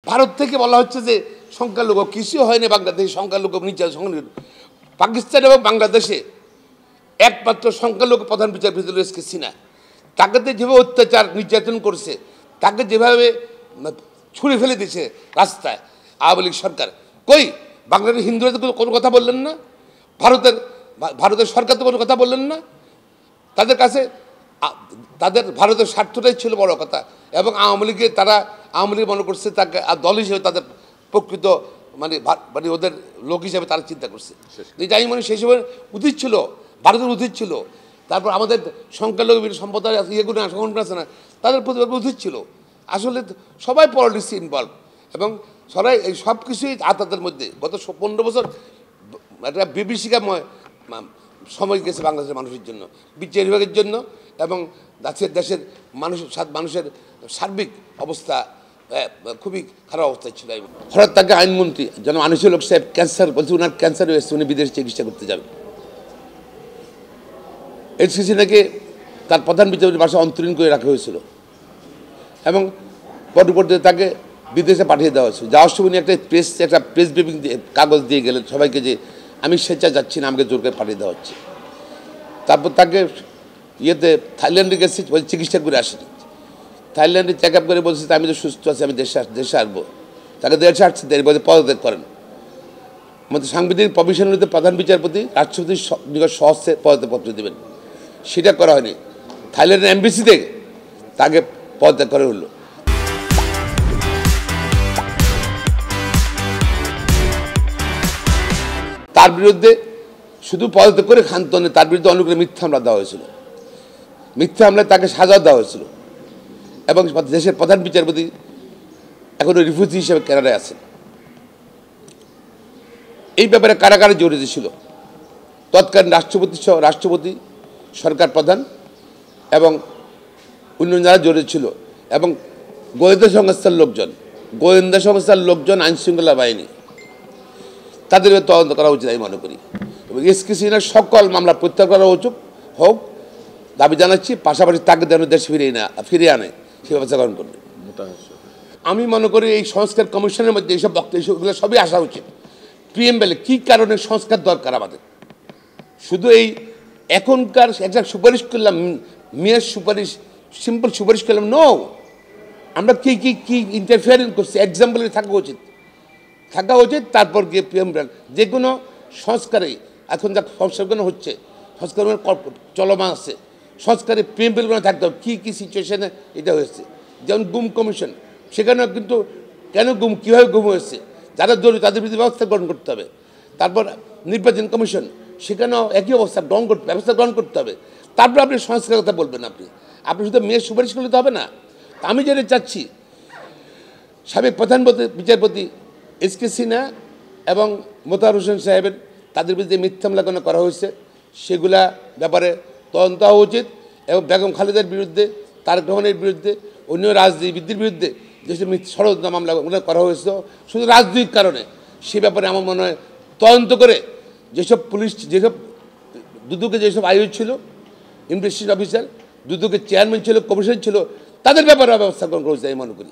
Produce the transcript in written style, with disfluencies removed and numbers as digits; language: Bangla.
ভারত থেকে বলা হচ্ছে যে সংখ্যালঘু কিছু হয়নি বাংলাদেশে, সংখ্যালঘু পাকিস্তান এবং বাংলাদেশে একমাত্র সংখ্যালঘু প্রধান বিচারপতি এসকে সিনহা, তাকে যেভাবে অত্যাচার নির্যাতন করছে, তাকে যেভাবে ছুঁড়ে ফেলে দিয়েছে রাস্তায় আওয়ামী লীগ সরকার, কই বাংলাদেশের হিন্দুরা তো কোনো কথা বললেন না, ভারতের সরকার তো কোনো কথা বললেন না। তাদের কাছে ভারতের স্বার্থটাই ছিল বড় কথা, এবং আওয়ামী লীগ মনে করছে তাকে দল হিসেবে তাদের প্রকৃত মানে ওদের লোক হিসেবে তারা চিন্তা করছে। যাই মানে সেই সময় উচিত ছিল, ভারতের উচিত ছিল, তারপর আমাদের সংখ্যালঘু সম্প্রদায় ইয়েগুলো সংগঠন আছে না, তাদের প্রতি উচিত ছিল। আসলে সবাই পলিটিক্সে ইনভলভ, এবং সবাই এই সব কিছুই তাদের মধ্যে গত 15 বছর একটা বিভীষিকাময় সময় গেছে বাংলাদেশের মানুষের জন্য, বিচার বিভাগের জন্য, এবং দেশের মানুষের সার্বিক অবস্থা খুবই খারাপ অবস্থায় ছিল। হঠাৎ তাকে আইনমন্ত্রী যেন মানুষের লোক সাহেব ক্যান্সার বলছে, ওনার ক্যান্সার হয়েছে, উনি বিদেশে চিকিৎসা করতে যাবেন। এসকে সিনহাকে তার প্রধান বিচারপতির বাসায় অন্তরীণ করে রাখা হয়েছিল, এবং পরবর্তীতে তাকে বিদেশে পাঠিয়ে দেওয়া হয়েছিল। যাওয়ার সময় একটা প্রেস ব্রিফিং কাগজ দিয়ে গেলেন সবাইকে যে আমি স্বেচ্ছা যাচ্ছি না, আমাকে জোর করে পাঠিয়ে দেওয়া হচ্ছে। তারপর তাকে থাইল্যান্ডে গেছি, চিকিৎসা করে আসেনি, থাইল্যান্ডে চেক আপ করে বলছে আমি তো সুস্থ আছি, আমি দেশে আসবো। তাকে দেশে আসছে, বলছে পদত্যাগ করেন। আমাদের সাংবিধানিক প্রভিশনগুলিতে প্রধান বিচারপতি রাষ্ট্রপতির নিকট সহজে পদত্যাগপত্র দেবেন, সেটা করা হয়নি। থাইল্যান্ডের এমবিসিতে তাকে পদত্যাগ করা হলো। তার বিরুদ্ধে শুধু পদত্যাগ করে ক্ষান্ত নেই, তার বিরুদ্ধে অনেকগুলো মিথ্যা হামলা দেওয়া হয়েছিল, মিথ্যা হামলায় তাকে সাজা দেওয়া হয়েছিল, এবং দেশের প্রধান বিচারপতি এখনো রিফিউজি হিসেবে কানাডায় আছেন। এই ব্যাপারে কারাগারে জড়িত ছিল তৎকালীন রাষ্ট্রপতি, সরকার প্রধান এবং অন্যান্য যারা জড়িত ছিল, এবং গোয়েন্দা সংস্থার লোকজন, আইনশৃঙ্খলা বাহিনী, তাদের তদন্ত করা উচিত আমি মনে করি। এবং এসকে সিনহার সকল মামলা প্রত্যাহার করা উচিত হোক দাবি জানাচ্ছি, পাশাপাশি তাকে যেন দেশে ফিরিয়ে আনে সে ব্যবস্থা গ্রহণ করবে। আমি মনে করি এই সংস্কার কমিশনের মধ্যে এইসব বক্তব্যগুলো সবই আসা উচিত। প্রিএমবেলে কী কারণে সংস্কার দরকার আমাদের, শুধু এই এখনকার একটা সুপারিশ করলাম, মেয়ের সুপারিশ, সিম্পল সুপারিশ করলাম, নো, আমরা কি ইন্টারফিয়ারিং করছি, এক্সাম্পল থাকা উচিত। তারপর গিয়ে প্রিএমবেল যে কোনো সংস্কারে, এখন যা সংস্কারগুলো হচ্ছে, সংস্কারগুলো চলমান আছে, সংস্কারে প্রিএমবেলগুলো থাকতে হবে কী সিচুয়েশনে এটা হয়েছে। যেমন গুম কমিশন, সেখানেও কিন্তু কেন গুম, কীভাবে গুম হয়েছে, যারা জড়িত তাদের বিরুদ্ধে ব্যবস্থা গ্রহণ করতে হবে। তারপর নির্বাচন কমিশন, সেখানেও একই ব্যবস্থা গ্রহণ করতে হবে। তারপর আপনি সংস্কারের কথা বলবেন, আপনি শুধু মেয়ের সুপারিশ করলে তো হবে না। আমি যেটা চাচ্ছি, সাবেক প্রধান বিচারপতি এসকে সিনহা এবং মোতাহার হোসেন সাহেবের তাদের বিরুদ্ধে মিথ্যা মামলা করা হয়েছে, সেগুলা ব্যাপারে তদন্ত হওয়া উচিত, এবং বেগম খালেদার বিরুদ্ধে, তারেক রহমানের বিরুদ্ধে, অন্য রাজনীতিবিদদের বিরুদ্ধে যেসব ষড়যন্ত্র মামলা করা হয়েছে শুধু রাজনৈতিক কারণে, সে ব্যাপারে আমার মনে হয় তদন্ত করে যেসব পুলিশ, দুদকে যেসব আয়ু ছিল, ইনভেস্টিগেশন অফিসার, দুদকের চেয়ারম্যান ছিল, কমিশনার ছিল, তাদের ব্যাপারে ব্যবস্থা গ্রহণ করেছে আমি মনে করি।